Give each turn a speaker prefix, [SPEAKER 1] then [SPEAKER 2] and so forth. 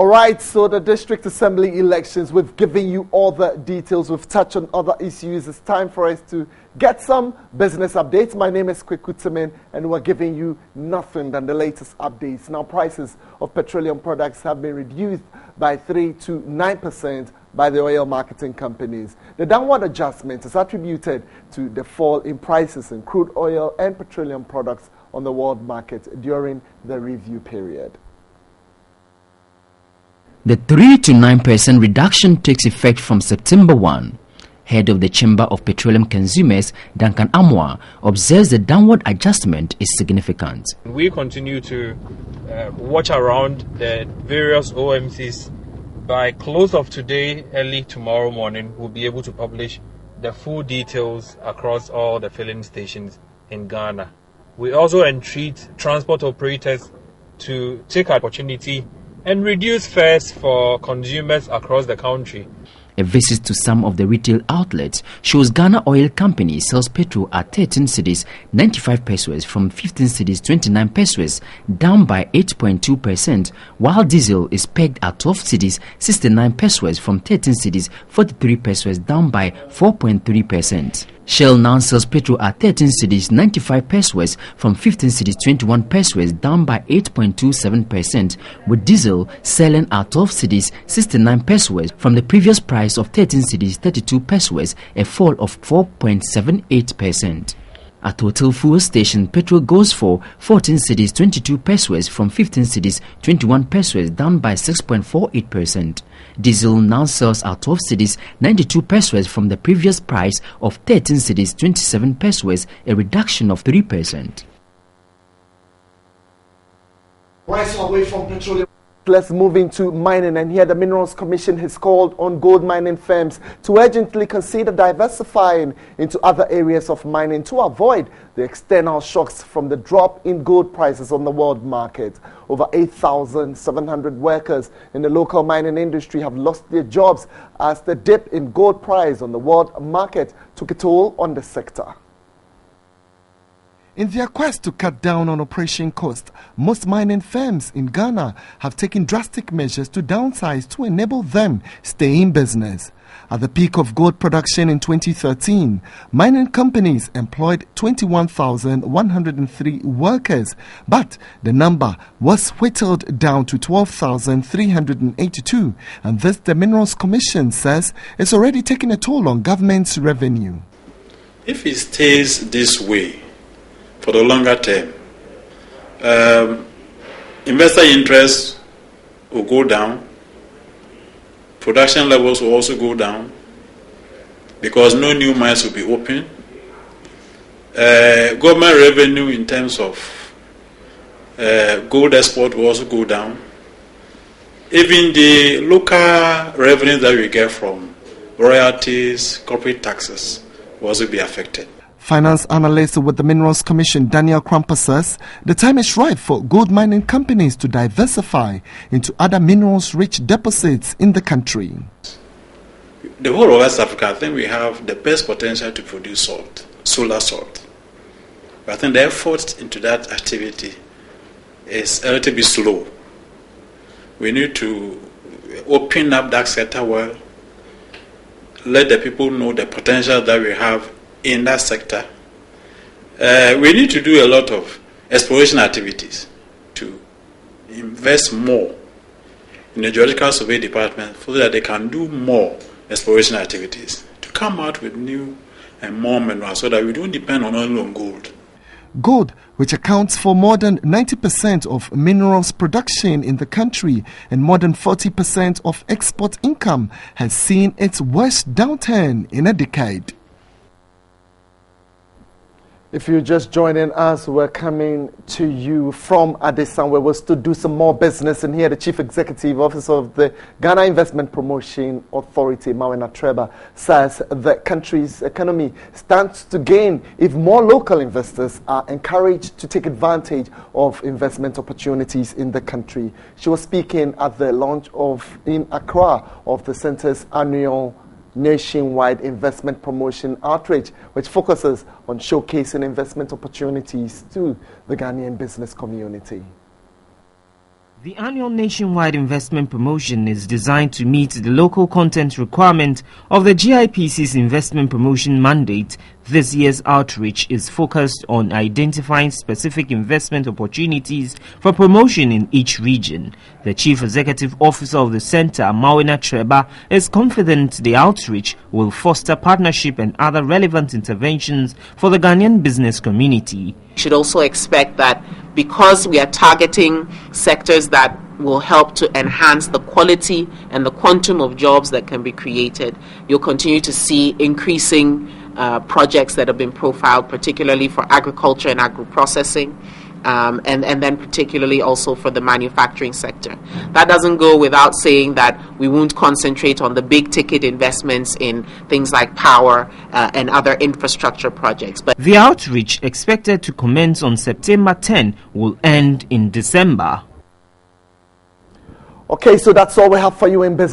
[SPEAKER 1] All right, so the district assembly elections, we've given you all the details. We've touched on other issues. It's time for us to get some business updates. My name is Kwekutamin, and we're giving you nothing than the latest updates. Now, prices of petroleum products have been reduced by 3 to 9% by the oil marketing companies. The downward adjustment is attributed to the fall in prices in crude oil and petroleum products on the world market during the review period.
[SPEAKER 2] The 3 to 9% reduction takes effect from September 1. Head of the Chamber of Petroleum Consumers, Duncan Amwa, observes the downward adjustment is significant.
[SPEAKER 3] We continue to watch around the various OMCs. By close of today, early tomorrow morning, we'll be able to publish the full details across all the filling stations in Ghana. We also entreat transport operators to take opportunity and reduce fares for consumers across the country.
[SPEAKER 2] A visit to some of the retail outlets shows Ghana Oil Company sells petrol at 13 cedis 95 pesos from 15 cedis 29 pesos, down by 8.2%, while diesel is pegged at 12 cedis 69 pesos from 13 cedis 43 pesos, down by 4.3%. Shell now sells petrol at 13 cedis 95 pesos from 15 cedis 21 pesos, down by 8.27%, with diesel selling at 12 cedis 69 pesos from the previous price of 13 cedis 32 pesos, a fall of 4.78%. At Total Fuel Station, petrol goes for 14 cedis 22 pesos from 15 cedis 21 pesos, down by 6.48%. Diesel now sells at 12 cedis 92 pesos from the previous price of 13 cedis 27 pesos, a reduction of 3%.
[SPEAKER 1] Right away from petroleum. Let's move into mining, and here the Minerals Commission has called on gold mining firms to urgently consider diversifying into other areas of mining to avoid the external shocks from the drop in gold prices on the world market. Over 8,700 workers in the local mining industry have lost their jobs as the dip in gold price on the world market took a toll on the sector. In their quest to cut down on operation costs, most mining firms in Ghana have taken drastic measures to downsize to enable them stay in business. At the peak of gold production in 2013, mining companies employed 21,103 workers, but the number was whittled down to 12,382, and this, the Minerals Commission says, is already taking a toll on government's revenue.
[SPEAKER 4] If it stays this way for the longer term, investor interest will go down, production levels will also go down because no new mines will be open. Government revenue in terms of gold export will also go down. Even the local revenues that we get from royalties, corporate taxes will also be affected.
[SPEAKER 1] Finance analyst with the Minerals Commission, Daniel Krampa, says the time is right for gold mining companies to diversify into other minerals-rich deposits in the country.
[SPEAKER 4] The whole of West Africa, I think we have the best potential to produce salt, solar salt. But I think the effort into that activity is a little bit slow. We need to open up that sector well, let the people know the potential that we have in that sector. We need to do a lot of exploration activities to invest more in the geological survey department so that they can do more exploration activities to come out with new and more minerals so that we don't depend only on gold.
[SPEAKER 1] Gold, which accounts for more than 90% of minerals production in the country and more than 40% of export income, has seen its worst downturn in a decade. If you're just joining us, we're coming to you from Addis, where we're to do some more business. And here, the Chief Executive Officer of the Ghana Investment Promotion Authority, Mawena Treba, says the country's economy stands to gain if more local investors are encouraged to take advantage of investment opportunities in the country. She was speaking at the launch in Accra of the center's annual nationwide investment promotion outreach, which focuses on showcasing investment opportunities to the Ghanaian business community.
[SPEAKER 5] The annual nationwide investment promotion is designed to meet the local content requirement of the GIPC's investment promotion mandate. This year's outreach is focused on identifying specific investment opportunities for promotion in each region. The Chief Executive Officer of the Center, Mawena Treba, is confident the outreach will foster partnership and other relevant interventions for the Ghanaian business community.
[SPEAKER 6] You should also expect that because we are targeting sectors that will help to enhance the quality and the quantum of jobs that can be created, you'll continue to see increasing projects that have been profiled, particularly for agriculture and agro-processing, and then particularly also for the manufacturing sector. That doesn't go without saying that we won't concentrate on the big ticket investments in things like power and other infrastructure projects. But
[SPEAKER 5] the outreach, expected to commence on September 10, will end in December.
[SPEAKER 1] Okay, so that's all we have for you in business.